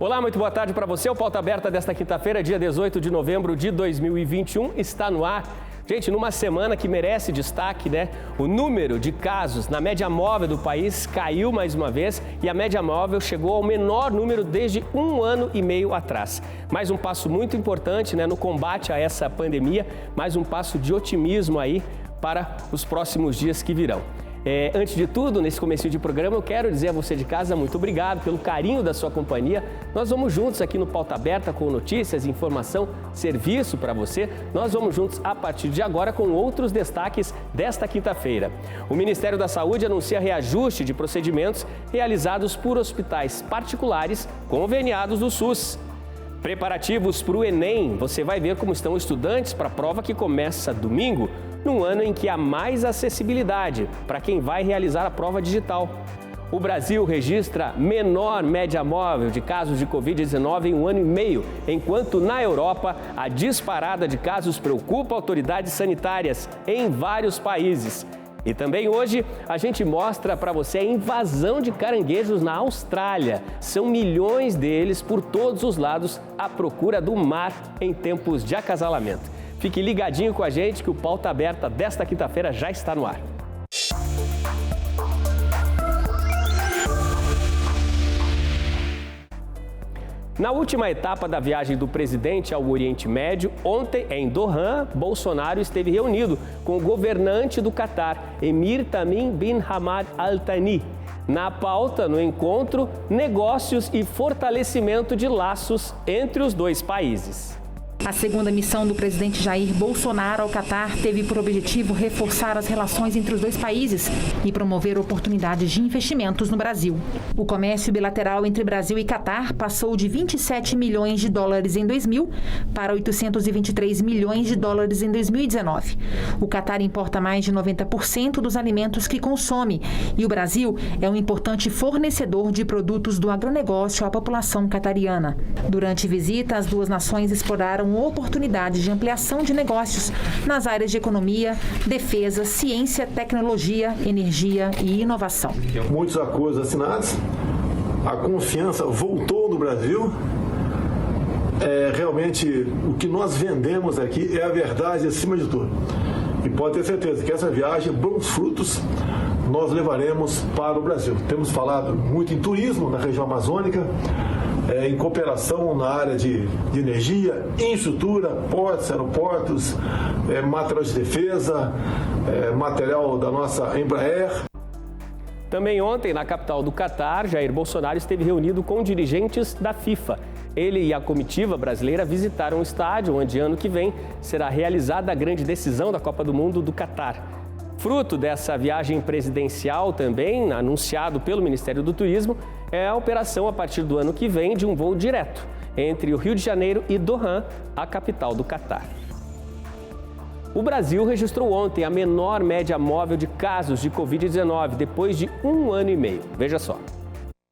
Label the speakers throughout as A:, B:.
A: Olá, muito boa tarde para você. O Pauta Aberta desta quinta-feira, dia 18 de novembro de 2021, está no ar. Gente, numa semana que merece destaque, né? O número de casos na média móvel do país caiu mais uma vez e a média móvel chegou ao menor número desde 1 ano e meio atrás. Mais um passo muito importante, né, no combate a essa pandemia, mais um passo de otimismo aí para os próximos dias que virão. Antes de tudo, nesse comecinho de programa, eu quero dizer a você de casa muito obrigado pelo carinho da sua companhia. Nós vamos juntos aqui no Pauta Aberta com notícias, informação, serviço para você. Nós vamos juntos a partir de agora com outros destaques desta quinta-feira. O Ministério da Saúde anuncia reajuste de procedimentos realizados por hospitais particulares conveniados do SUS. Preparativos para o Enem. Você vai ver como estão estudantes para a prova que começa domingo, num ano em que há mais acessibilidade para quem vai realizar a prova digital. O Brasil registra menor média móvel de casos de Covid-19 em 1 ano e meio, enquanto na Europa a disparada de casos preocupa autoridades sanitárias em vários países. E também hoje a gente mostra para você a invasão de caranguejos na Austrália. São milhões deles por todos os lados à procura do mar em tempos de acasalamento. Fique ligadinho com a gente que o Pauta Aberta desta quinta-feira já está no ar. Na última etapa da viagem do presidente ao Oriente Médio, ontem em Doha, Bolsonaro esteve reunido com o governante do Catar, Emir Tamim bin Hamad Al Thani. Na pauta, no encontro, negócios e fortalecimento de laços entre os dois países.
B: A segunda missão do presidente Jair Bolsonaro ao Catar teve por objetivo reforçar as relações entre os dois países e promover oportunidades de investimentos no Brasil. O comércio bilateral entre Brasil e Catar passou de 27 milhões de dólares em 2000 para 823 milhões de dólares em 2019. O Catar importa mais de 90% dos alimentos que consome e o Brasil é um importante fornecedor de produtos do agronegócio à população catariana. Durante visita, as duas nações exploraram oportunidades de ampliação de negócios nas áreas de economia, defesa, ciência, tecnologia, energia e inovação.
C: Muitos acordos assinados, a confiança voltou no Brasil. Realmente o que nós vendemos aqui é a verdade acima de tudo. E pode ter certeza que essa viagem, bons frutos, nós levaremos para o Brasil. Temos falado muito em turismo na região amazônica, em cooperação na área de energia, infraestrutura, portos, aeroportos, material de defesa, material da nossa Embraer.
A: Também ontem, na capital do Catar, Jair Bolsonaro esteve reunido com dirigentes da FIFA. Ele e a comitiva brasileira visitaram o estádio onde ano que vem será realizada a grande decisão da Copa do Mundo do Catar. Fruto dessa viagem presidencial também, anunciado pelo Ministério do Turismo, é a operação a partir do ano que vem de um voo direto entre o Rio de Janeiro e Doha, a capital do Catar. O Brasil registrou ontem a menor média móvel de casos de Covid-19 depois de 1 ano e meio. Veja só.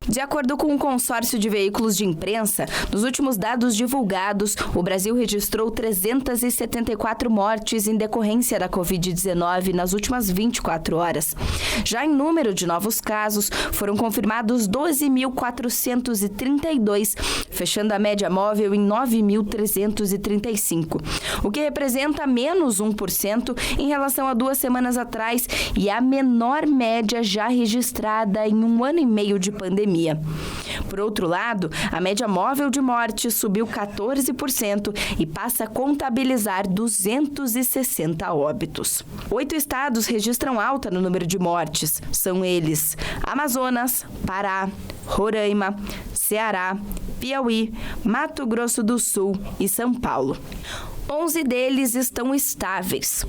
D: De acordo com o consórcio de veículos de imprensa, nos últimos dados divulgados, o Brasil registrou 374 mortes em decorrência da Covid-19 nas últimas 24 horas. Já em número de novos casos, foram confirmados 12.432, fechando a média móvel em 9.335, o que representa menos 1% em relação a 2 semanas atrás e a menor média já registrada em 1 ano e meio de pandemia. Por outro lado, a média móvel de mortes subiu 14% e passa a contabilizar 260 óbitos. 8 estados registram alta no número de mortes. São eles: Amazonas, Pará, Roraima, Ceará, Piauí, Mato Grosso do Sul e São Paulo. 11 deles estão estáveis: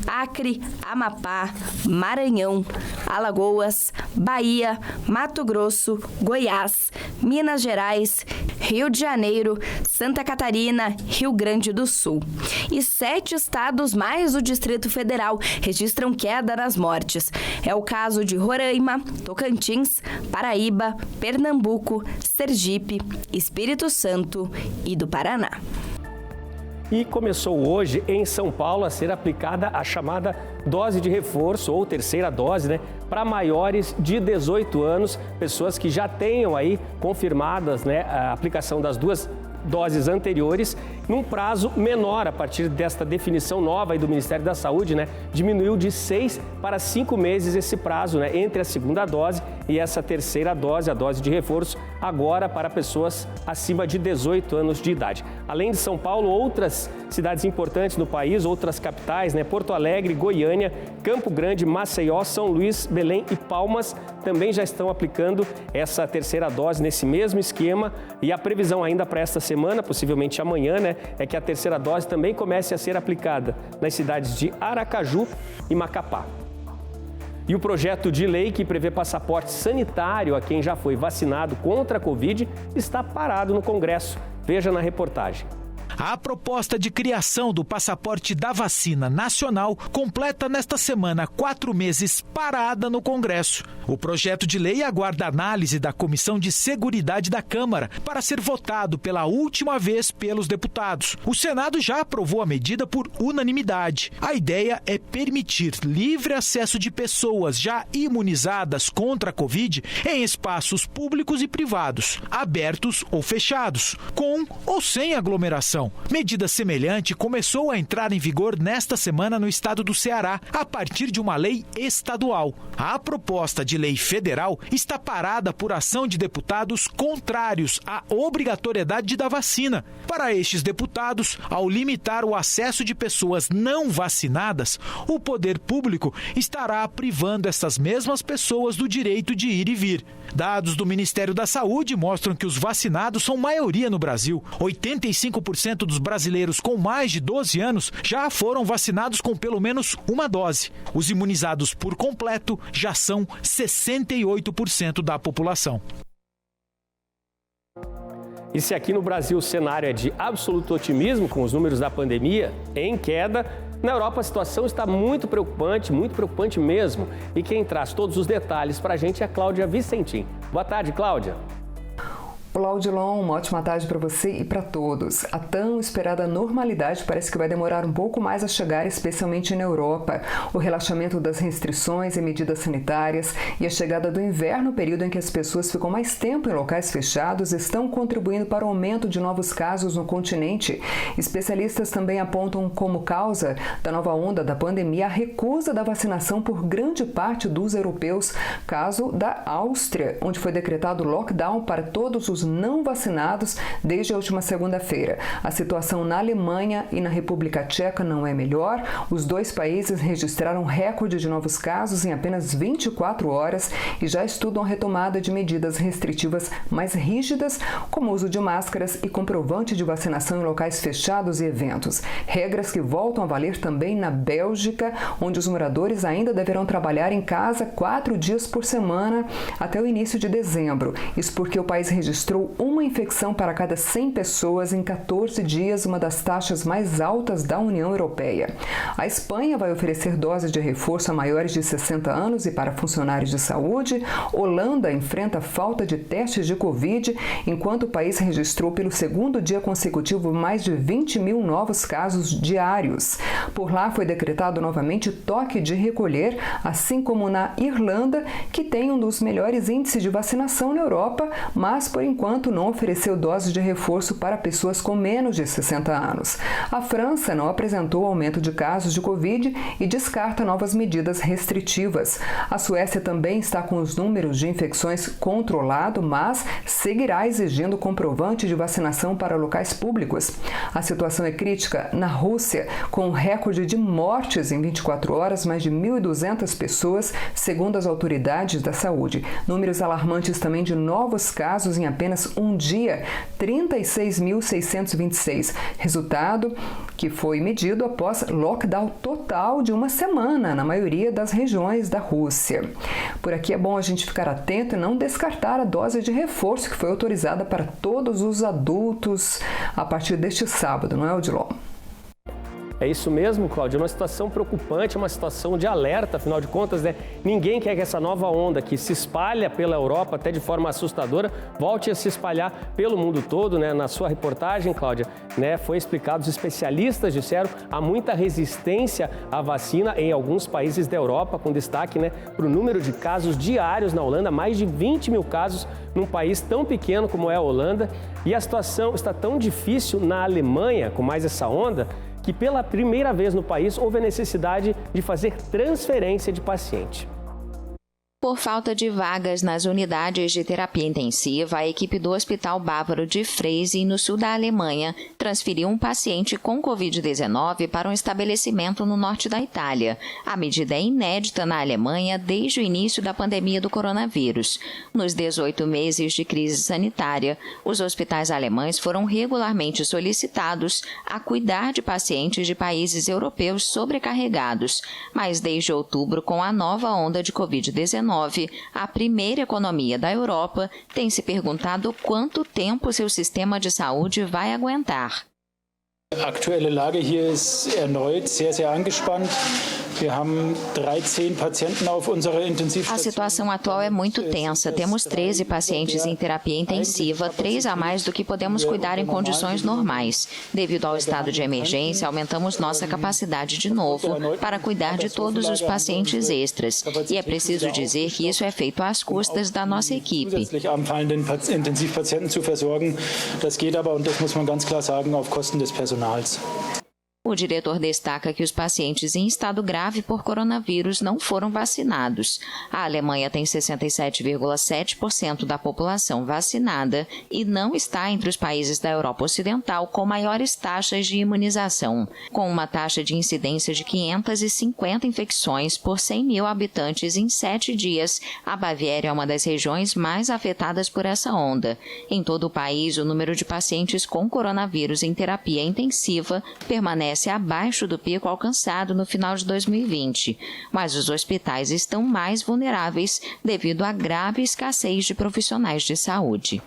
D: Acre, Amapá, Maranhão, Alagoas, Bahia, Mato Grosso, Goiás, Minas Gerais, Rio de Janeiro, Santa Catarina, Rio Grande do Sul. E 7 estados mais o Distrito Federal registram queda nas mortes. É o caso de Roraima, Tocantins, Paraíba, Pernambuco, Sergipe, Espírito Santo e do Paraná.
A: E começou hoje em São Paulo a ser aplicada a chamada dose de reforço ou terceira dose, para maiores de 18 anos, pessoas que já tenham aí confirmadas, né, a aplicação das 2 doses anteriores, num prazo menor. A partir desta definição nova aí do Ministério da Saúde, né, diminuiu de 6 para 5 meses esse prazo, né, entre a segunda dose e essa terceira dose, a dose de reforço, agora para pessoas acima de 18 anos de idade. Além de São Paulo, outras cidades importantes no país, outras capitais, né, Porto Alegre, Goiânia, Campo Grande, Maceió, São Luís, Belém e Palmas também já estão aplicando essa terceira dose nesse mesmo esquema, e a previsão ainda para esta semana, possivelmente amanhã, né, é que a terceira dose também comece a ser aplicada nas cidades de Aracaju e Macapá. E o projeto de lei que prevê passaporte sanitário a quem já foi vacinado contra a Covid está parado no Congresso. Veja na reportagem.
E: A proposta de criação do passaporte da vacina nacional completa nesta semana 4 meses parada no Congresso. O projeto de lei aguarda análise da Comissão de Seguridade da Câmara para ser votado pela última vez pelos deputados. O Senado já aprovou a medida por unanimidade. A ideia é permitir livre acesso de pessoas já imunizadas contra a Covid em espaços públicos e privados, abertos ou fechados, com ou sem aglomeração. Medida semelhante começou a entrar em vigor nesta semana no estado do Ceará, a partir de uma lei estadual. A proposta de lei federal está parada por ação de deputados contrários à obrigatoriedade da vacina. Para estes deputados, ao limitar o acesso de pessoas não vacinadas, o poder público estará privando essas mesmas pessoas do direito de ir e vir. Dados do Ministério da Saúde mostram que os vacinados são maioria no Brasil. 85% dos brasileiros com mais de 12 anos já foram vacinados com pelo menos uma dose. Os imunizados por completo já são 68% da população.
A: E se aqui no Brasil o cenário é de absoluto otimismo com os números da pandemia em queda, na Europa a situação está muito preocupante mesmo. E quem traz todos os detalhes para a gente é a Cláudia Vicentim. Boa tarde, Cláudia.
F: Olá, Odilon, uma ótima tarde para você e para todos. A tão esperada normalidade parece que vai demorar um pouco mais a chegar, especialmente na Europa. O relaxamento das restrições e medidas sanitárias e a chegada do inverno, período em que as pessoas ficam mais tempo em locais fechados, estão contribuindo para o aumento de novos casos no continente. Especialistas também apontam como causa da nova onda da pandemia a recusa da vacinação por grande parte dos europeus, caso da Áustria, onde foi decretado lockdown para todos os não vacinados desde a última segunda-feira. A situação na Alemanha e na República Tcheca não é melhor. Os dois países registraram recorde de novos casos em apenas 24 horas e já estudam a retomada de medidas restritivas mais rígidas, como o uso de máscaras e comprovante de vacinação em locais fechados e eventos. Regras que voltam a valer também na Bélgica, onde os moradores ainda deverão trabalhar em casa 4 dias por semana até o início de dezembro. Isso porque o país registrou uma infecção para cada 100 pessoas em 14 dias, uma das taxas mais altas da União Europeia. A Espanha vai oferecer doses de reforço a maiores de 60 anos e para funcionários de saúde. Holanda enfrenta falta de testes de Covid, enquanto o país registrou pelo segundo dia consecutivo mais de 20 mil novos casos diários. Por lá foi decretado novamente toque de recolher, assim como na Irlanda, que tem um dos melhores índices de vacinação na Europa, mas por enquanto não ofereceu doses de reforço para pessoas com menos de 60 anos. A França não apresentou aumento de casos de Covid e descarta novas medidas restritivas. A Suécia também está com os números de infecções controlados, mas seguirá exigindo comprovante de vacinação para locais públicos. A situação é crítica na Rússia, com um recorde de mortes em 24 horas, mais de 1.200 pessoas, segundo as autoridades da saúde. Números alarmantes também de novos casos em apenas um dia, 36.626. Resultado que foi medido após lockdown total de uma semana na maioria das regiões da Rússia. Por aqui é bom a gente ficar atento e não descartar a dose de reforço que foi autorizada para todos os adultos a partir deste sábado, não é, Odilon?
A: É isso mesmo, Cláudia, é uma situação preocupante, uma situação de alerta, afinal de contas, né? Ninguém quer que essa nova onda que se espalha pela Europa, até de forma assustadora, volte a se espalhar pelo mundo todo, né? Na sua reportagem, Cláudia, né, foi explicado, os especialistas disseram, há muita resistência à vacina em alguns países da Europa, com destaque, né, para o número de casos diários na Holanda, mais de 20 mil casos num país tão pequeno como é a Holanda. E a situação está tão difícil na Alemanha, com mais essa onda, que pela primeira vez no país houve a necessidade de fazer transferência de paciente.
G: Por falta de vagas nas unidades de terapia intensiva, a equipe do Hospital Bávaro de Freising, no sul da Alemanha, transferiu um paciente com Covid-19 para um estabelecimento no norte da Itália. A medida é inédita na Alemanha desde o início da pandemia do coronavírus. Nos 18 meses de crise sanitária, os hospitais alemães foram regularmente solicitados a cuidar de pacientes de países europeus sobrecarregados. Mas desde outubro, com a nova onda de Covid-19, a primeira economia da Europa tem se perguntado quanto tempo seu sistema de saúde vai aguentar.
H: A aktuelle Lage hier ist erneut sehr, sehr angespannt. Wir haben 13 Patienten auf unserer Intensivstation.
G: A situação atual é muito tensa. Temos 13 pacientes em terapia intensiva, 3 a mais do que podemos cuidar em condições normais. Devido ao estado de emergência, aumentamos nossa capacidade de novo para cuidar de todos os pacientes extras. E é preciso dizer que isso é feito às custas da nossa equipe.
H: Intensivpatienten zu versorgen, das geht aber, und das muss man ganz klar sagen, auf Kosten des Personals.
G: O diretor destaca que os pacientes em estado grave por coronavírus não foram vacinados. A Alemanha tem 67,7% da população vacinada e não está entre os países da Europa Ocidental com maiores taxas de imunização. Com uma taxa de incidência de 550 infecções por 100 mil habitantes em 7 dias, a Baviera é uma das regiões mais afetadas por essa onda. Em todo o país, o número de pacientes com coronavírus em terapia intensiva permanece abaixo do pico alcançado no final de 2020, mas os hospitais estão mais vulneráveis devido à grave escassez de profissionais de saúde.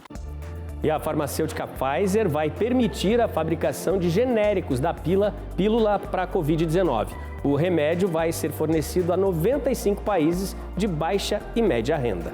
A: E a farmacêutica Pfizer vai permitir a fabricação de genéricos da pílula para a Covid-19. O remédio vai ser fornecido a 95 países de baixa e média renda.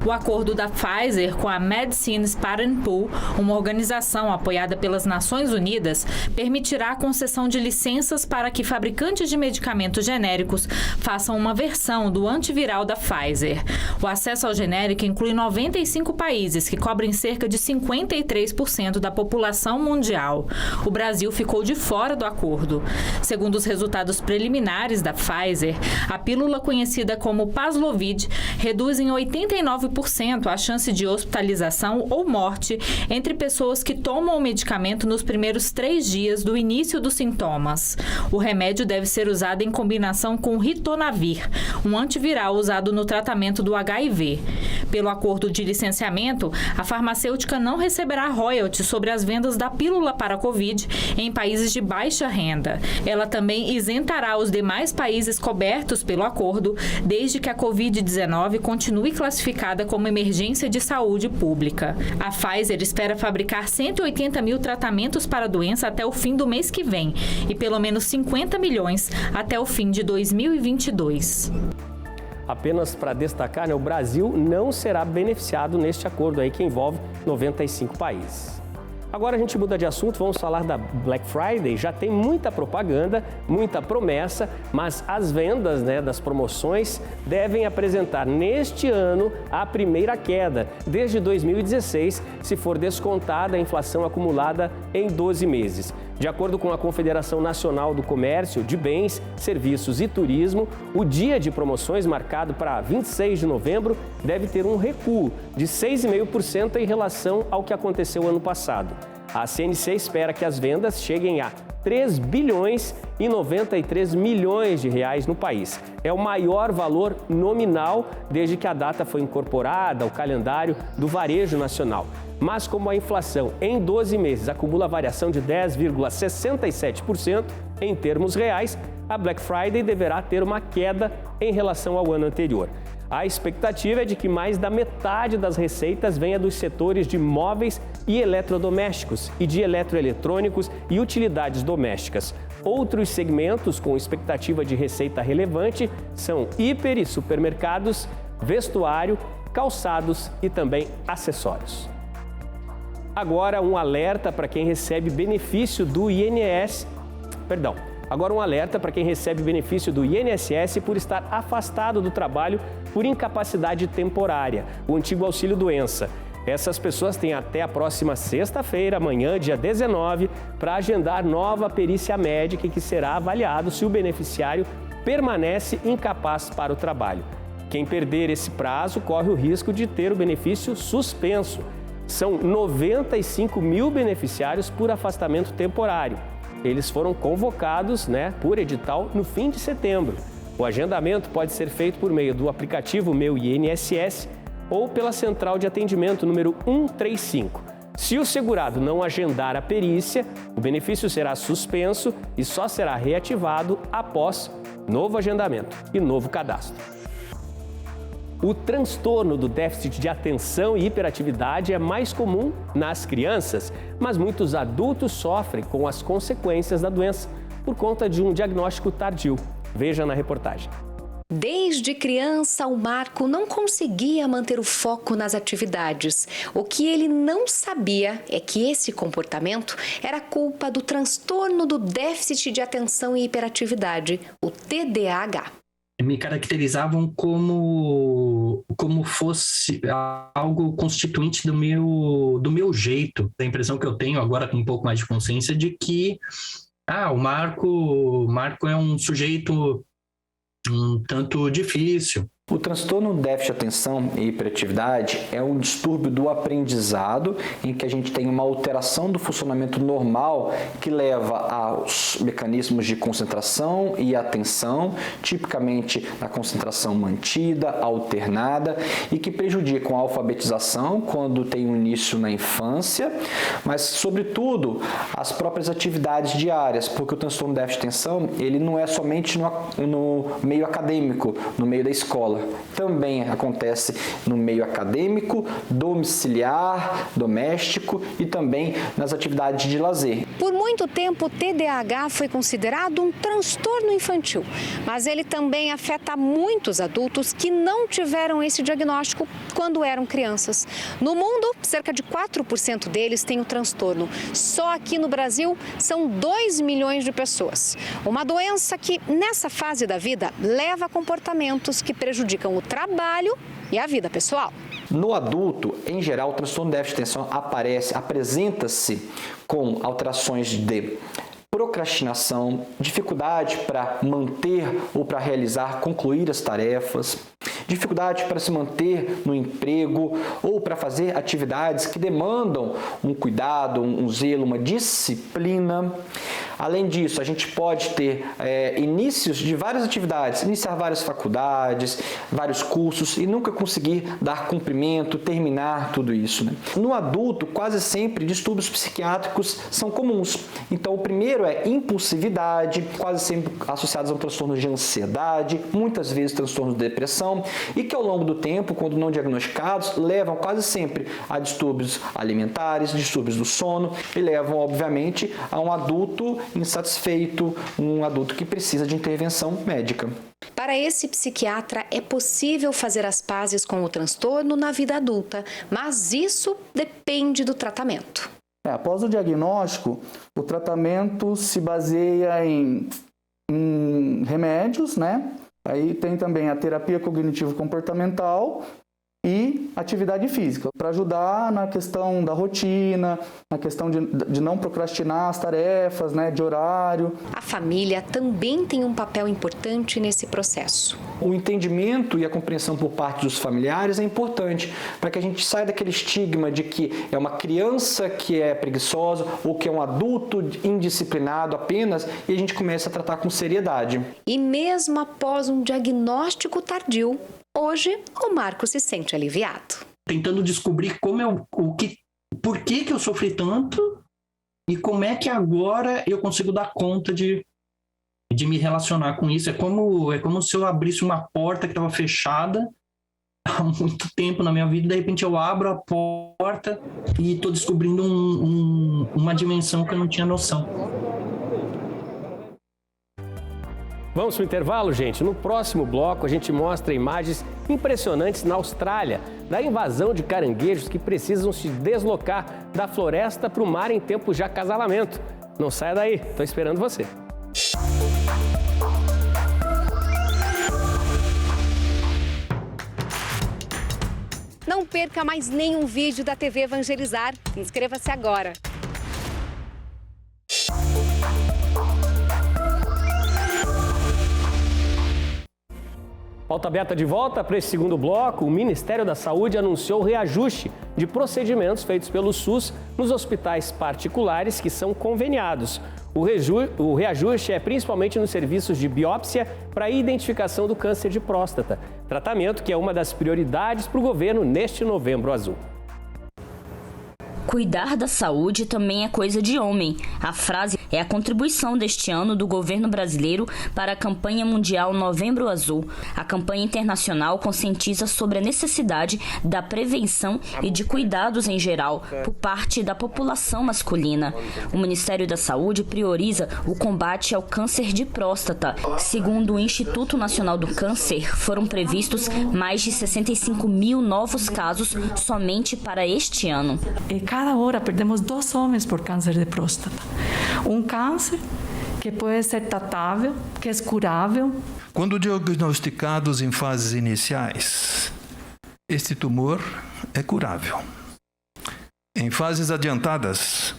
B: O acordo da Pfizer com a Medicines Patent Pool, uma organização apoiada pelas Nações Unidas, permitirá a concessão de licenças para que fabricantes de medicamentos genéricos façam uma versão do antiviral da Pfizer. O acesso ao genérico inclui 95 países, que cobrem cerca de 53% da população mundial. O Brasil ficou de fora do acordo. Segundo os resultados preliminares da Pfizer, a pílula conhecida como Paxlovid reduz em 89% a chance de hospitalização ou morte entre pessoas que tomam o medicamento nos primeiros 3 dias do início dos sintomas. O remédio deve ser usado em combinação com ritonavir, um antiviral usado no tratamento do HIV. Pelo acordo de licenciamento, a farmacêutica não receberá royalties sobre as vendas da pílula para a Covid em países de baixa renda. Ela também isentará os demais países cobertos pelo acordo, desde que a Covid-19 continue classificada como emergência de saúde pública. A Pfizer espera fabricar 180 mil tratamentos para a doença até o fim do mês que vem e pelo menos 50 milhões até o fim de 2022.
A: Apenas para destacar, né, o Brasil não será beneficiado neste acordo aí que envolve 95 países. Agora a gente muda de assunto, vamos falar da Black Friday. Já tem muita propaganda, muita promessa, mas as vendas, né, das promoções devem apresentar neste ano a primeira queda, desde 2016, se for descontada a inflação acumulada em 12 meses. De acordo com a Confederação Nacional do Comércio de Bens, Serviços e Turismo, o dia de promoções marcado para 26 de novembro deve ter um recuo de 6,5% em relação ao que aconteceu ano passado. A CNC espera que as vendas cheguem a 3 bilhões e 93 milhões de reais no país. É o maior valor nominal desde que a data foi incorporada ao calendário do varejo nacional. Mas como a inflação em 12 meses acumula variação de 10,67% em termos reais, a Black Friday deverá ter uma queda em relação ao ano anterior. A expectativa é de que mais da metade das receitas venha dos setores de móveis e eletrodomésticos e de eletroeletrônicos e utilidades domésticas. Outros segmentos com expectativa de receita relevante são hiper e supermercados, vestuário, calçados e também acessórios. Agora um alerta para quem recebe benefício do INSS por estar afastado do trabalho por incapacidade temporária, o antigo auxílio-doença. Essas pessoas têm até a próxima sexta-feira, amanhã, dia 19, para agendar nova perícia médica em que será avaliado se o beneficiário permanece incapaz para o trabalho. Quem perder esse prazo corre o risco de ter o benefício suspenso. São 95 mil beneficiários por afastamento temporário. Eles foram convocados, por edital no fim de setembro. O agendamento pode ser feito por meio do aplicativo Meu INSS ou pela central de atendimento número 135. Se o segurado não agendar a perícia, o benefício será suspenso e só será reativado após novo agendamento e novo cadastro. O transtorno do déficit de atenção e hiperatividade é mais comum nas crianças, mas muitos adultos sofrem com as consequências da doença por conta de um diagnóstico tardio. Veja na reportagem.
I: Desde criança, o Marco não conseguia manter o foco nas atividades. O que ele não sabia é que esse comportamento era culpa do transtorno do déficit de atenção e hiperatividade, o TDAH.
J: Me caracterizavam como fosse algo constituinte do meu jeito. A impressão que eu tenho agora com um pouco mais de consciência de que o Marco é um sujeito um tanto difícil.
K: O transtorno do déficit de atenção e hiperatividade é um distúrbio do aprendizado em que a gente tem uma alteração do funcionamento normal que leva aos mecanismos de concentração e atenção, tipicamente na concentração mantida, alternada, e que prejudicam a alfabetização quando tem um início na infância, mas, sobretudo, as próprias atividades diárias, porque o transtorno do déficit de atenção ele não é somente no meio acadêmico, no meio da escola. Também acontece no meio acadêmico, domiciliar, doméstico e também nas atividades de lazer.
I: Por muito tempo, o TDAH foi considerado um transtorno infantil, mas ele também afeta muitos adultos que não tiveram esse diagnóstico quando eram crianças. No mundo, cerca de 4% deles têm o transtorno. Só aqui no Brasil, são 2 milhões de pessoas. Uma doença que, nessa fase da vida, leva a comportamentos que prejudicam o trabalho e a vida pessoal.
K: No adulto, em geral, o transtorno de déficit de atenção apresenta-se com alterações de procrastinação, dificuldade para manter ou para realizar, concluir as tarefas, dificuldade para se manter no emprego ou para fazer atividades que demandam um cuidado, um zelo, uma disciplina. Além disso, a gente pode ter inícios de várias atividades, iniciar várias faculdades, vários cursos e nunca conseguir dar cumprimento, terminar tudo isso. No adulto, quase sempre distúrbios psiquiátricos são comuns. Então, o primeiro é impulsividade, quase sempre associados a um transtorno de ansiedade, muitas vezes transtorno de depressão, e que ao longo do tempo, quando não diagnosticados, levam quase sempre a distúrbios alimentares, distúrbios do sono e levam, obviamente, a um adulto insatisfeito, um adulto que precisa de intervenção médica.
I: Para esse psiquiatra, é possível fazer as pazes com o transtorno na vida adulta, mas isso depende do tratamento.
L: Após o diagnóstico, o tratamento se baseia em remédios, Aí tem também a terapia cognitivo-comportamental e atividade física, para ajudar na questão da rotina, na questão de não procrastinar as tarefas, de horário.
I: A família também tem um papel importante nesse processo.
K: O entendimento e a compreensão por parte dos familiares é importante para que a gente saia daquele estigma de que é uma criança que é preguiçosa ou que é um adulto indisciplinado apenas e a gente começa a tratar com seriedade.
I: E mesmo após um diagnóstico tardio, hoje, o Marco se sente aliviado.
J: Tentando descobrir por que eu sofri tanto e como é que agora eu consigo dar conta de me relacionar com isso. É como se eu abrisse uma porta que estava fechada há muito tempo na minha vida, de repente eu abro a porta e estou descobrindo uma dimensão que eu não tinha noção.
A: Vamos para o intervalo, gente? No próximo bloco a gente mostra imagens impressionantes na Austrália, da invasão de caranguejos que precisam se deslocar da floresta para o mar em tempo de acasalamento. Não saia daí, estou esperando você.
I: Não perca mais nenhum vídeo da TV Evangelizar. Inscreva-se agora.
A: Pauta aberta de volta para esse segundo bloco. O Ministério da Saúde anunciou o reajuste de procedimentos feitos pelo SUS nos hospitais particulares que são conveniados. O reajuste é principalmente nos serviços de biópsia para a identificação do câncer de próstata, tratamento que é uma das prioridades para o governo neste Novembro Azul.
M: Cuidar da saúde também é coisa de homem. A frase é a contribuição deste ano do governo brasileiro para a campanha mundial Novembro Azul. A campanha internacional conscientiza sobre a necessidade da prevenção e de cuidados em geral por parte da população masculina. O Ministério da Saúde prioriza o combate ao câncer de próstata. Segundo o Instituto Nacional do Câncer, foram previstos mais de 65 mil novos casos somente para este ano.
N: Cada hora perdemos 2 homens por câncer de próstata. Um câncer que pode ser tratável, que é curável.
O: Quando diagnosticados em fases iniciais, este tumor é curável. Em fases adiantadas,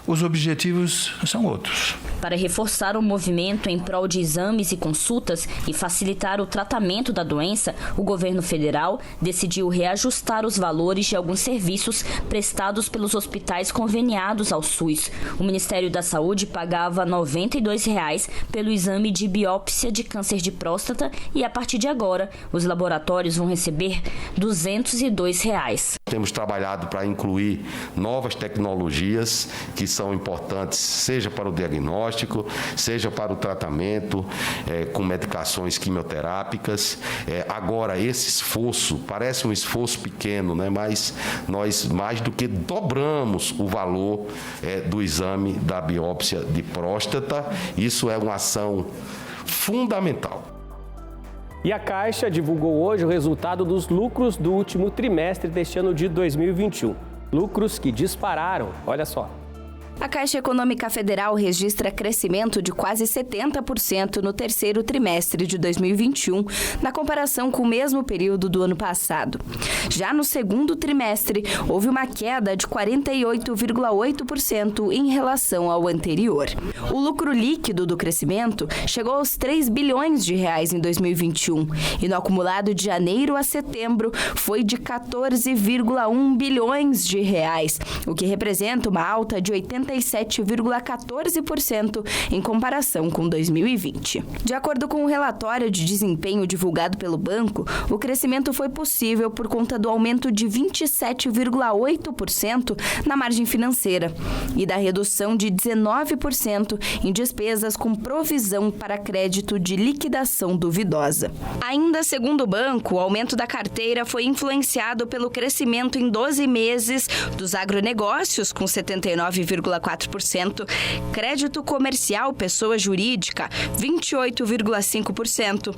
O: os objetivos são outros.
M: Para reforçar o movimento em prol de exames e consultas e facilitar o tratamento da doença, o governo federal decidiu reajustar os valores de alguns serviços prestados pelos hospitais conveniados ao SUS. O Ministério da Saúde pagava R$ 92 pelo exame de biópsia de câncer de próstata e, a partir de agora, os laboratórios vão receber R$ 202.
P: Temos trabalhado para incluir novas tecnologias que são importantes, seja para o diagnóstico, seja para o tratamento com medicações quimioterápicas. Agora, esse esforço, parece um esforço pequeno, né? Mas nós mais do que dobramos o valor do exame da biópsia de próstata. Isso é uma ação fundamental.
A: E a Caixa divulgou hoje o resultado dos lucros do último trimestre deste ano de 2021. Lucros que dispararam, olha só.
D: A Caixa Econômica Federal registra crescimento de quase 70% no terceiro trimestre de 2021, na comparação com o mesmo período do ano passado. Já no segundo trimestre, houve uma queda de 48,8% em relação ao anterior. O lucro líquido do crescimento chegou aos 3 bilhões de reais em 2021 e no acumulado de janeiro a setembro foi de 14,1 bilhões de reais, o que representa uma alta de 87,14% em comparação com 2020. De acordo com o relatório de desempenho divulgado pelo banco, o crescimento foi possível por conta do aumento de 27,8% na margem financeira e da redução de 19% em despesas com provisão para crédito de liquidação duvidosa. Ainda segundo o banco, o aumento da carteira foi influenciado pelo crescimento em 12 meses dos agronegócios, com 79,4%, crédito comercial pessoa jurídica, 28,5%,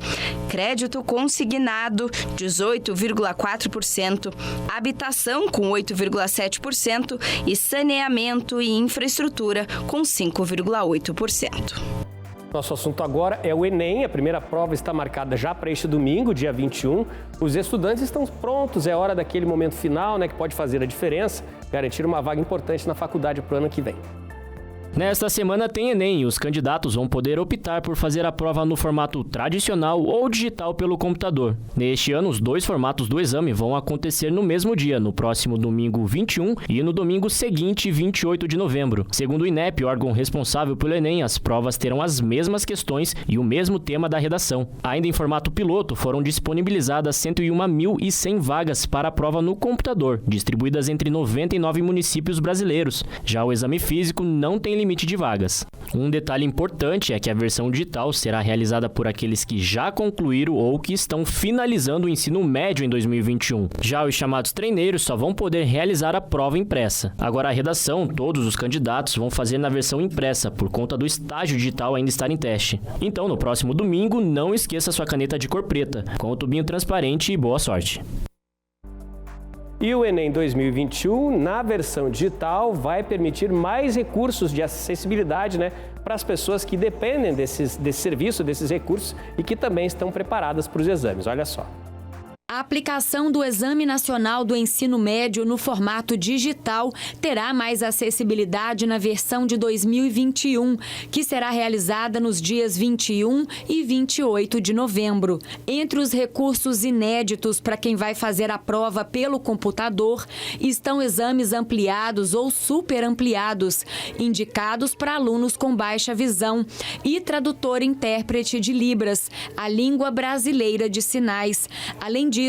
D: crédito consignado, 18,4%, habitação, com 8,7% e saneamento e infraestrutura, com 5,8%.
A: Nosso assunto agora é o Enem. A primeira prova está marcada já para este domingo, dia 21. Os estudantes estão prontos, é hora daquele momento final, né, que pode fazer a diferença, garantir uma vaga importante na faculdade para o ano que vem.
Q: Nesta semana tem Enem e os candidatos vão poder optar por fazer a prova no formato tradicional ou digital pelo computador. Neste ano, os 2 formatos do exame vão acontecer no mesmo dia, no próximo domingo 21 e no domingo seguinte, 28 de novembro. Segundo o INEP, órgão responsável pelo Enem, as provas terão as mesmas questões e o mesmo tema da redação. Ainda em formato piloto, foram disponibilizadas 101.100 vagas para a prova no computador, distribuídas entre 99 municípios brasileiros. Já o exame físico não tem limite de vagas. Um detalhe importante é que a versão digital será realizada por aqueles que já concluíram ou que estão finalizando o ensino médio em 2021. Já os chamados treineiros só vão poder realizar a prova impressa. Agora a redação, todos os candidatos vão fazer na versão impressa, por conta do estágio digital ainda estar em teste. Então, no próximo domingo, não esqueça sua caneta de cor preta, com o tubinho transparente e boa sorte.
A: E o Enem 2021, na versão digital, vai permitir mais recursos de acessibilidade, para as pessoas que dependem desse serviço, desses recursos e que também estão preparadas para os exames. Olha só.
R: A aplicação do Exame Nacional do Ensino Médio no formato digital terá mais acessibilidade na versão de 2021, que será realizada nos dias 21 e 28 de novembro. Entre os recursos inéditos para quem vai fazer a prova pelo computador estão exames ampliados ou superampliados, indicados para alunos com baixa visão, e tradutor-intérprete de Libras, a língua brasileira de sinais. Além disso,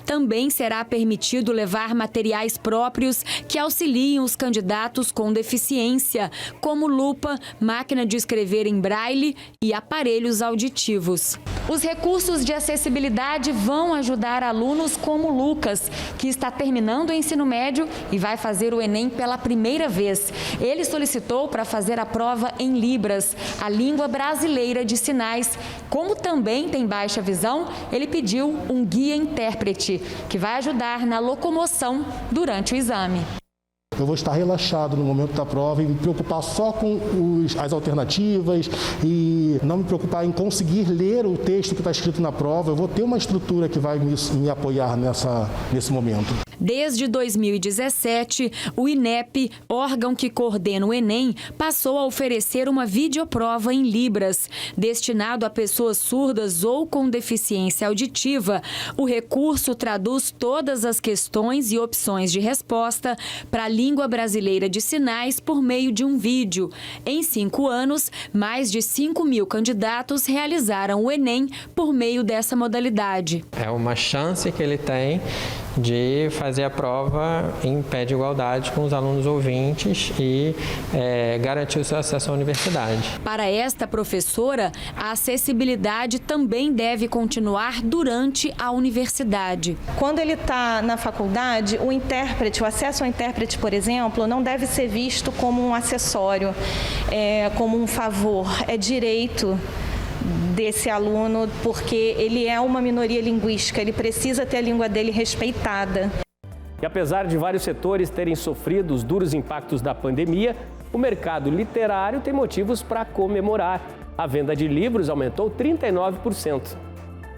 R: também será permitido levar materiais próprios que auxiliem os candidatos com deficiência, como lupa, máquina de escrever em braille e aparelhos auditivos. Os recursos de acessibilidade vão ajudar alunos como Lucas, que está terminando o ensino médio e vai fazer o Enem pela primeira vez. Ele solicitou para fazer a prova em Libras, a língua brasileira de sinais. Como também tem baixa visão, ele pediu um guia intérprete, que vai ajudar na locomoção durante o exame.
S: Eu vou estar relaxado no momento da prova e me preocupar só com as alternativas e não me preocupar em conseguir ler o texto que está escrito na prova. Eu vou ter uma estrutura que vai me apoiar nesse momento.
R: Desde 2017, o INEP, órgão que coordena o Enem, passou a oferecer uma videoprova em Libras. Destinado a pessoas surdas ou com deficiência auditiva, o recurso traduz todas as questões e opções de resposta para a língua brasileira de sinais por meio de um vídeo. Em 5 anos, mais de 5.000 candidatos realizaram o Enem por meio dessa modalidade.
T: É uma chance que ele tem de fazer a prova em pé de igualdade com os alunos ouvintes e garantir o seu acesso à universidade.
R: Para esta professora, a acessibilidade também deve continuar durante a universidade.
U: Quando ele está na faculdade, o acesso ao intérprete, por exemplo, não deve ser visto como um acessório, como um favor, é direito desse aluno, porque ele é uma minoria linguística, ele precisa ter a língua dele respeitada.
A: E apesar de vários setores terem sofrido os duros impactos da pandemia, o mercado literário tem motivos para comemorar. A venda de livros aumentou 39%.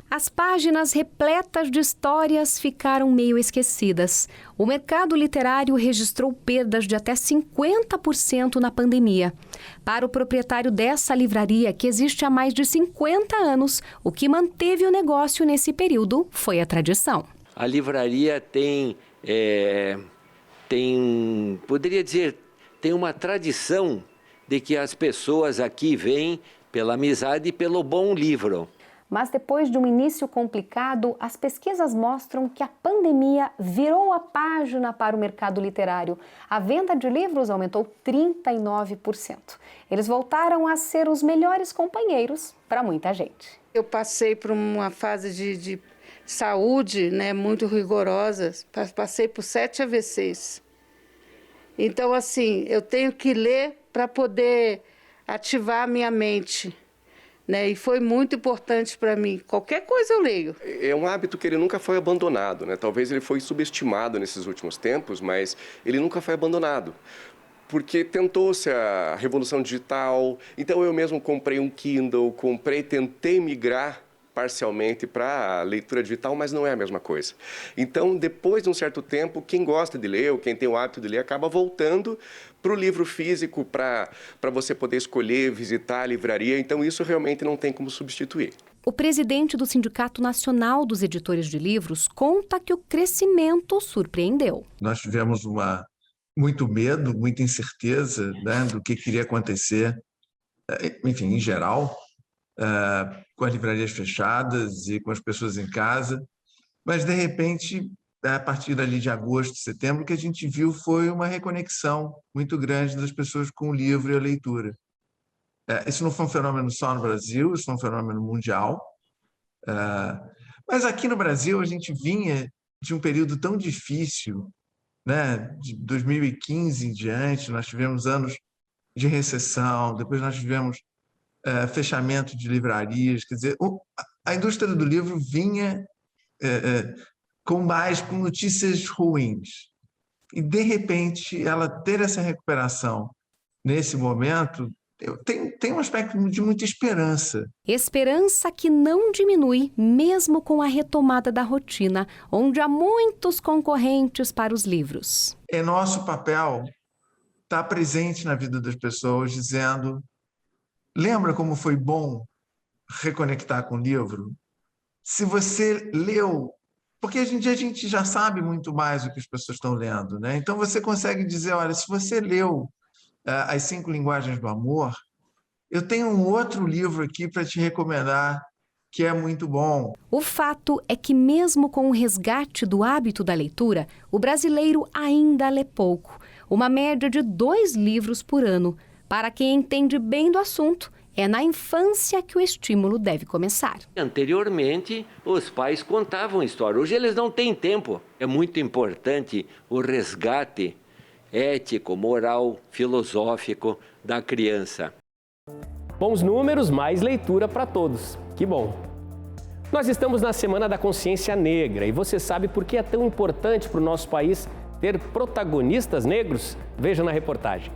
V: As páginas repletas de histórias ficaram meio esquecidas. O mercado literário registrou perdas de até 50% na pandemia. Para o proprietário dessa livraria, que existe há mais de 50 anos, o que manteve o negócio nesse período foi a tradição.
W: A livraria poderia dizer, tem uma tradição de que as pessoas aqui vêm pela amizade e pelo bom livro.
V: Mas depois de um início complicado, as pesquisas mostram que a pandemia virou a página para o mercado literário. A venda de livros aumentou 39%. Eles voltaram a ser os melhores companheiros para muita gente.
X: Eu passei por uma fase de saúde, muito rigorosa. Passei por 7 AVCs. Então, assim, eu tenho que ler para poder ativar a minha mente. E foi muito importante para mim. Qualquer coisa eu leio.
Y: É um hábito que ele nunca foi abandonado, Talvez ele foi subestimado nesses últimos tempos, mas ele nunca foi abandonado. Porque tentou-se a revolução digital, então eu mesmo comprei um Kindle, tentei migrar parcialmente para a leitura digital, mas não é a mesma coisa. Então, depois de um certo tempo, quem gosta de ler, ou quem tem o hábito de ler, acaba voltando para o livro físico, para você poder escolher, visitar a livraria. Então, isso realmente não tem como substituir.
V: O presidente do Sindicato Nacional dos Editores de Livros conta que o crescimento surpreendeu.
Z: Nós tivemos muito medo, muita incerteza do que iria acontecer, enfim, em geral, com as livrarias fechadas e com as pessoas em casa, mas de repente a partir ali de agosto, setembro, o que a gente viu foi uma reconexão muito grande das pessoas com o livro e a leitura. Isso não foi um fenômeno só no Brasil, isso foi um fenômeno mundial. Mas aqui no Brasil a gente vinha de um período tão difícil, né? De 2015 em diante, nós tivemos anos de recessão, depois nós tivemos fechamento de livrarias, quer dizer, a indústria do livro vinha com notícias ruins. E, de repente, ela ter essa recuperação nesse momento tem um aspecto de muita esperança.
V: Esperança que não diminui mesmo com a retomada da rotina, onde há muitos concorrentes para os livros.
Z: É nosso papel estar presente na vida das pessoas, dizendo: lembra como foi bom reconectar com o livro? Se você leu, porque a gente já sabe muito mais o que as pessoas estão lendo, né? Então você consegue dizer: olha, se você leu As 5 Linguagens do Amor, eu tenho um outro livro aqui para te recomendar que é muito bom.
V: O fato é que mesmo com o resgate do hábito da leitura, o brasileiro ainda lê pouco, uma média de 2 livros por ano. Para quem entende bem do assunto, é na infância que o estímulo deve começar.
W: Anteriormente, os pais contavam história. Hoje eles não têm tempo. É muito importante o resgate ético, moral, filosófico da criança.
A: Bons números, mais leitura para todos. Que bom! Nós estamos na Semana da Consciência Negra e você sabe por que é tão importante para o nosso país ter protagonistas negros? Veja na reportagem.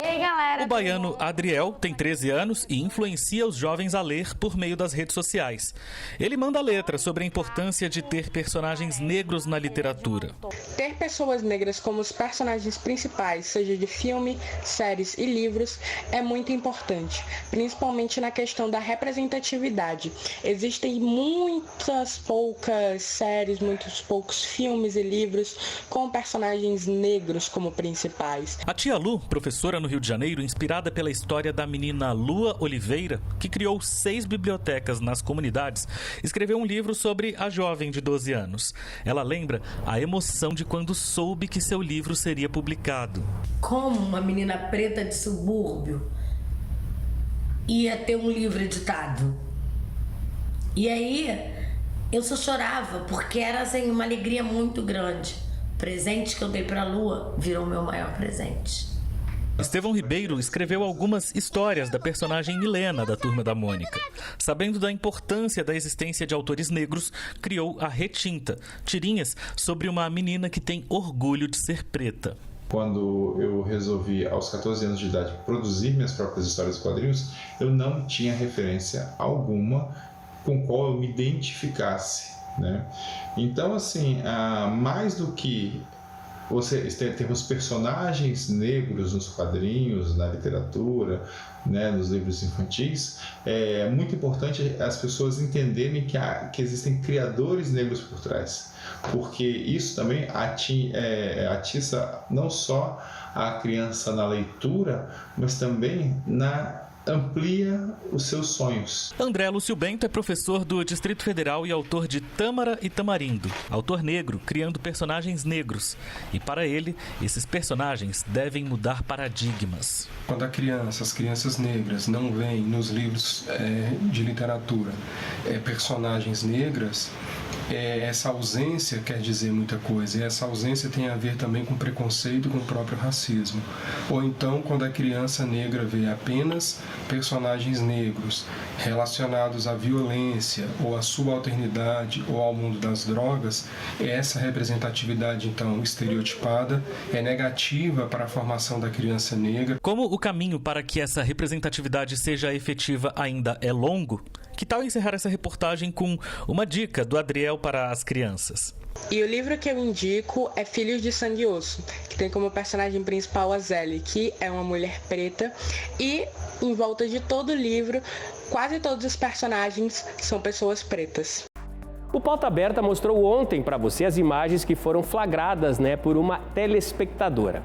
B: Ei, galera! O baiano Adriel tem 13 anos e influencia os jovens a ler por meio das redes sociais. Ele manda letra sobre a importância de ter personagens negros na literatura.
C: Ter pessoas negras como os personagens principais, seja de filme, séries e livros, é muito importante, principalmente na questão da representatividade. Existem muitas poucas séries, muitos poucos filmes e livros com personagens negros como principais.
B: A tia Lu, professora no Rio de Janeiro, inspirada pela história da menina Lua Oliveira, que criou 6 bibliotecas nas comunidades, escreveu um livro sobre a jovem de 12 anos. Ela lembra a emoção de quando soube que seu livro seria publicado.
E: Como uma menina preta de subúrbio ia ter um livro editado. E aí eu só chorava, porque era assim, uma alegria muito grande. O presente que eu dei para a Lua virou meu maior presente.
B: Estevão Ribeiro escreveu algumas histórias da personagem Milena, da Turma da Mônica. Sabendo da importância da existência de autores negros, criou a Retinta, tirinhas sobre uma menina que tem orgulho de ser preta.
F: Quando eu resolvi, aos 14 anos de idade, produzir minhas próprias histórias e quadrinhos, eu não tinha referência alguma com qual eu me identificasse, né? Então, assim, mais do que temos personagens negros nos quadrinhos, na literatura, né, nos livros infantis, é muito importante as pessoas entenderem que existem criadores negros por trás, porque isso também atiça não só a criança na leitura, mas também amplia os seus sonhos.
B: André Lúcio Bento é professor do Distrito Federal e autor de Tâmara e Tamarindo, autor negro criando personagens negros. E para ele, esses personagens devem mudar paradigmas.
G: Quando as crianças negras não veem nos livros de literatura personagens negras, essa ausência quer dizer muita coisa, e essa ausência tem a ver também com preconceito, com o próprio racismo. Ou então, quando a criança negra vê apenas personagens negros relacionados à violência, ou à subalternidade, ou ao mundo das drogas, essa representatividade, então, estereotipada, é negativa para a formação da criança negra.
B: Como o caminho para que essa representatividade seja efetiva ainda é longo, que tal encerrar essa reportagem com uma dica do Adriel para as crianças?
C: E o livro que eu indico é Filhos de Sangue e Osso, que tem como personagem principal a Zélia, que é uma mulher preta, e em volta de todo o livro, quase todos os personagens são pessoas pretas.
A: O Pauta Aberta mostrou ontem para você as imagens que foram flagradas, por uma telespectadora.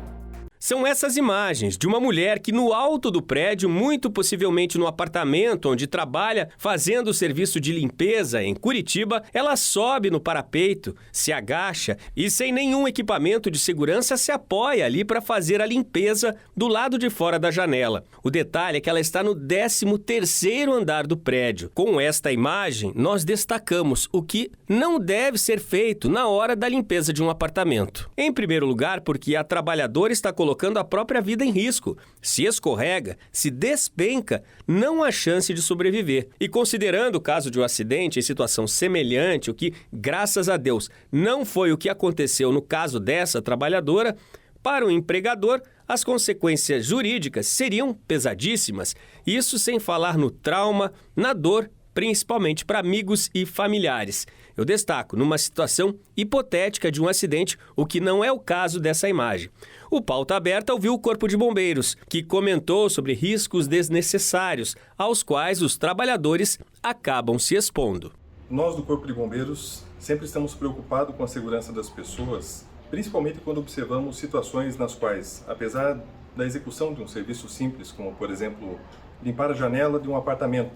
A: São essas imagens de uma mulher que no alto do prédio, muito possivelmente no apartamento onde trabalha fazendo o serviço de limpeza em Curitiba, ela sobe no parapeito, se agacha e sem nenhum equipamento de segurança se apoia ali para fazer a limpeza do lado de fora da janela. O detalhe é que ela está no 13º andar do prédio. Com esta imagem, nós destacamos o que não deve ser feito na hora da limpeza de um apartamento. Em primeiro lugar, porque a trabalhadora está colocando a própria vida em risco. Se escorrega, se despenca, não há chance de sobreviver. E considerando o caso de um acidente em situação semelhante, o que, graças a Deus, não foi o que aconteceu no caso dessa trabalhadora, para o empregador, as consequências jurídicas seriam pesadíssimas. Isso sem falar no trauma, na dor, principalmente para amigos e familiares. Eu destaco, numa situação hipotética de um acidente, o que não é o caso dessa imagem. O Pauta Aberta ouviu o Corpo de Bombeiros, que comentou sobre riscos desnecessários, aos quais os trabalhadores acabam se expondo.
H: Nós do Corpo de Bombeiros sempre estamos preocupados com a segurança das pessoas, principalmente quando observamos situações nas quais, apesar da execução de um serviço simples, como por exemplo, limpar a janela de um apartamento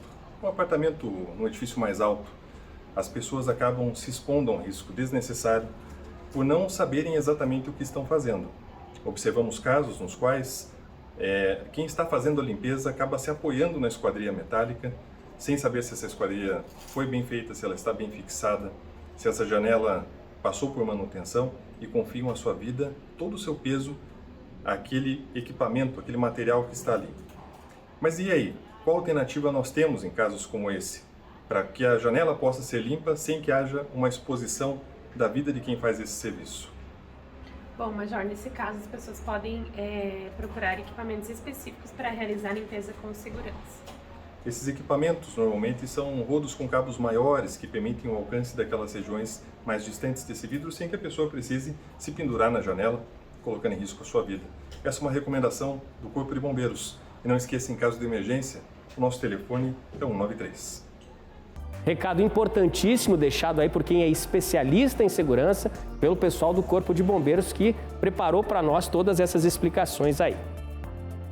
H: num edifício mais alto, as pessoas acabam se expondo a um risco desnecessário por não saberem exatamente o que estão fazendo. Observamos casos nos quais quem está fazendo a limpeza acaba se apoiando na esquadria metálica, sem saber se essa esquadria foi bem feita, se ela está bem fixada, se essa janela passou por manutenção, e confiam a sua vida, todo o seu peso, àquele equipamento, aquele material que está ali. Mas e aí? Qual alternativa nós temos em casos como esse, para que a janela possa ser limpa sem que haja uma exposição da vida de quem faz esse serviço?
I: Bom, Major, nesse caso as pessoas podem procurar equipamentos específicos para realizar a limpeza com segurança.
H: Esses equipamentos normalmente são rodos com cabos maiores que permitem o alcance daquelas regiões mais distantes desse vidro sem que a pessoa precise se pendurar na janela, colocando em risco a sua vida. Essa é uma recomendação do Corpo de Bombeiros. E não esqueça, em caso de emergência, o nosso telefone é 193.
A: Recado importantíssimo deixado aí por quem é especialista em segurança, pelo pessoal do Corpo de Bombeiros que preparou para nós todas essas explicações aí.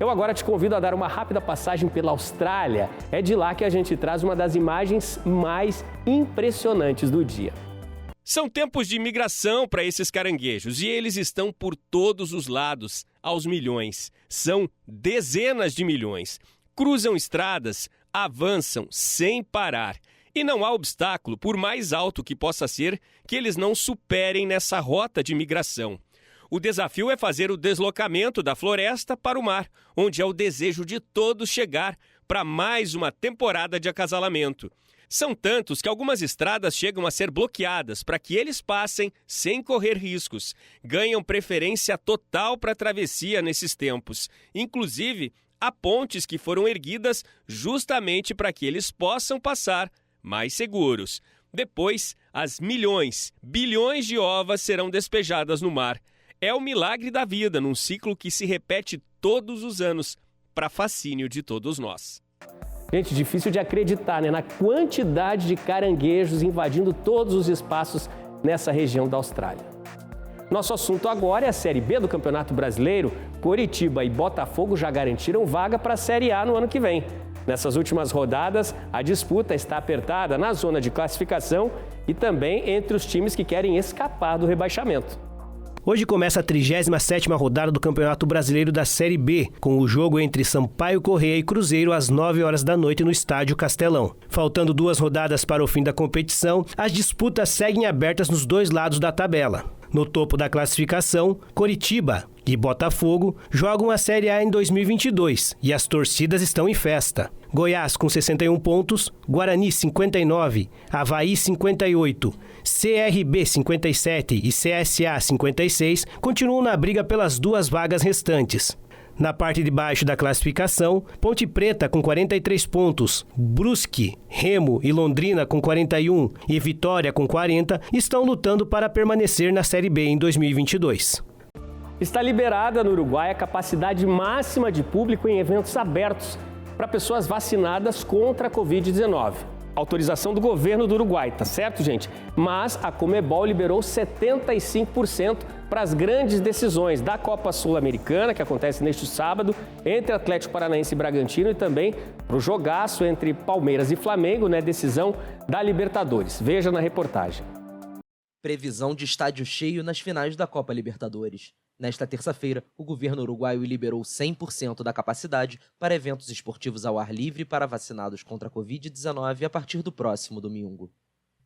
A: Eu agora te convido a dar uma rápida passagem pela Austrália. É de lá que a gente traz uma das imagens mais impressionantes do dia. São tempos de migração para esses caranguejos e eles estão por todos os lados, aos milhões. São dezenas de milhões. Cruzam estradas, avançam sem parar. E não há obstáculo, por mais alto que possa ser, que eles não superem nessa rota de migração. O desafio é fazer o deslocamento da floresta para o mar, onde é o desejo de todos chegar para mais uma temporada de acasalamento. São tantos que algumas estradas chegam a ser bloqueadas para que eles passem sem correr riscos. Ganham preferência total para a travessia nesses tempos. Inclusive, há pontes que foram erguidas justamente para que eles possam passar mais seguros. Depois, as milhões, bilhões de ovas serão despejadas no mar. É o milagre da vida num ciclo que se repete todos os anos, para fascínio de todos nós. Gente, difícil de acreditar, né? Na quantidade de caranguejos invadindo todos os espaços nessa região da Austrália. Nosso assunto agora é a Série B do Campeonato Brasileiro. Coritiba e Botafogo já garantiram vaga para a Série A no ano que vem. Nessas últimas rodadas, a disputa está apertada na zona de classificação e também entre os times que querem escapar do rebaixamento.
J: Hoje começa a 37ª rodada do Campeonato Brasileiro da Série B, com o jogo entre Sampaio Corrêa e Cruzeiro às 9h no Estádio Castelão. Faltando 2 rodadas para o fim da competição, as disputas seguem abertas nos 2 lados da tabela. No topo da classificação, Coritiba e Botafogo jogam a Série A em 2022 e as torcidas estão em festa. Goiás com 61 pontos, Guarani 59, Avaí 58, CRB 57 e CSA 56 continuam na briga pelas 2 vagas restantes. Na parte de baixo da classificação, Ponte Preta com 43 pontos, Brusque, Remo e Londrina com 41 e Vitória com 40 estão lutando para permanecer na Série B em 2022.
A: Está liberada no Uruguai a capacidade máxima de público em eventos abertos para pessoas vacinadas contra a Covid-19. autorização do governo do Uruguai, tá certo, gente? Mas a Conmebol liberou 75% para as grandes decisões da Copa Sul-Americana, que acontece neste sábado, entre Atlético Paranaense e Bragantino, e também para o jogaço entre Palmeiras e Flamengo, né? Decisão da Libertadores. Veja na reportagem.
K: Previsão de estádio cheio nas finais da Copa Libertadores. Nesta terça-feira, o governo uruguaio liberou 100% da capacidade para eventos esportivos ao ar livre para vacinados contra a Covid-19 a partir do próximo domingo.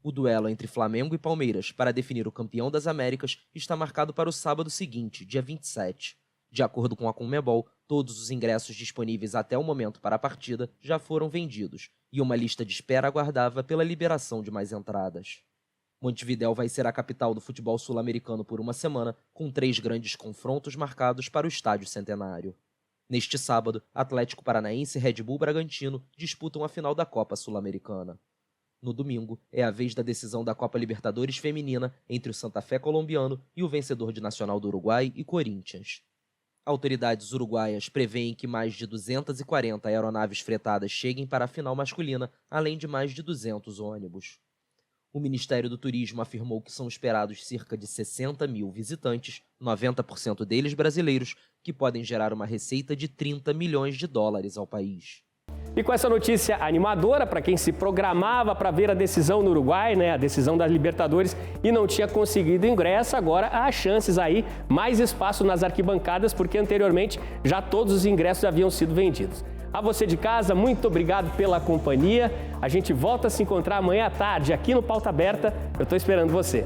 K: O duelo entre Flamengo e Palmeiras para definir o campeão das Américas está marcado para o sábado seguinte, dia 27. De acordo com a Conmebol, todos os ingressos disponíveis até o momento para a partida já foram vendidos e uma lista de espera aguardava pela liberação de mais entradas. Montevidéu vai ser a capital do futebol sul-americano por uma semana, com 3 grandes confrontos marcados para o Estádio Centenário. Neste sábado, Atlético Paranaense e Red Bull Bragantino disputam a final da Copa Sul-Americana. No domingo, é a vez da decisão da Copa Libertadores Feminina entre o Santa Fé colombiano e o vencedor de Nacional do Uruguai e Corinthians. Autoridades uruguaias preveem que mais de 240 aeronaves fretadas cheguem para a final masculina, além de mais de 200 ônibus. O Ministério do Turismo afirmou que são esperados cerca de 60 mil visitantes, 90% deles brasileiros, que podem gerar uma receita de 30 milhões de dólares ao país.
A: E com essa notícia animadora, para quem se programava para ver a decisão no Uruguai, né, a decisão das Libertadores, e não tinha conseguido ingresso, agora há chances aí, mais espaço nas arquibancadas, porque anteriormente já todos os ingressos haviam sido vendidos. A você de casa, muito obrigado pela companhia. A gente volta a se encontrar amanhã à tarde aqui no Pauta Aberta. Eu estou esperando você.